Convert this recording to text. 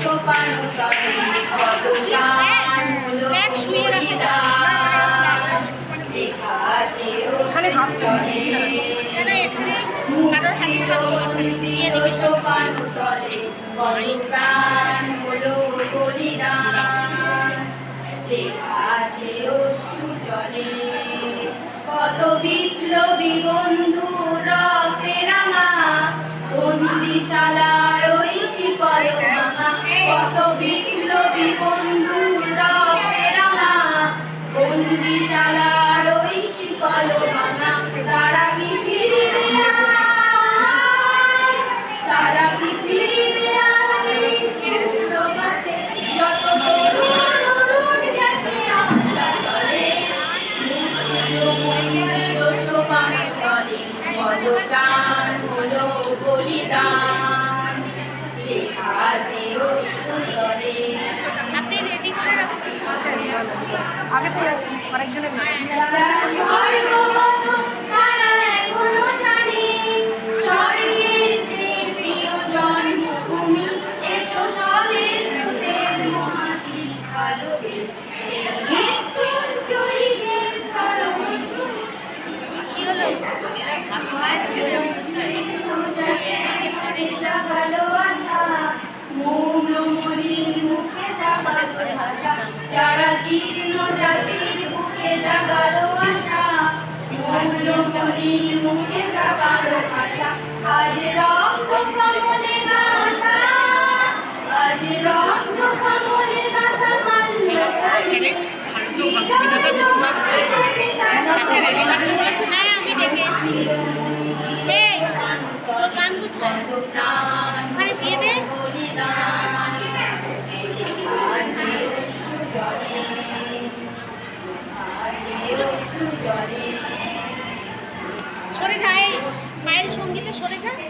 সোপানো তলে কত প্রাণ হলো বলিদান। লেখা আছে অশ্রু জলে মন্দির সোপানো তলে কত প্রাণ হলো বলিদান। লেখা আছে অশ্রু জলে কত বিপ্লবী বন্ধু রক্তে রাঙা বন্দিশালার ওই শিকল ভাঙা। কত বিপ্লবী বন্ধু রক্তে রাঙা বন্দিশালার ওই শিকল ভাঙা। তারা কি ফিরিবে আজ? তারা কি ফিরিবে আজ? যত তরুণ গেছে আমরা চলে সোপানো তলে কত প্রাণ হলো বলিদান। লেখা আছে অশ্রু জলে স্বর্গগত তারা এখনো জানে স্বর্গের চেয়ে প্রিয় জন্মভূমি। এসো স্বদেশ ব্রতের মহাতি আলোকে সেই মৃত্যুঞ্জয়ীদের চরণ ছুঁয়ে জাগালো আশা মৌনমণির মুখে জাগালো ভাষা। যারা জীর্ণ জাতির বুকে জাগালো আশা মৌনমণির মুখে জাগালো ভাষা। আজ রক্ত কমলে গাথা আজ রক্ত কমলে গাথা মাল্য কালে সরে যায় মায়ের সঙ্গীতে সরে যায়।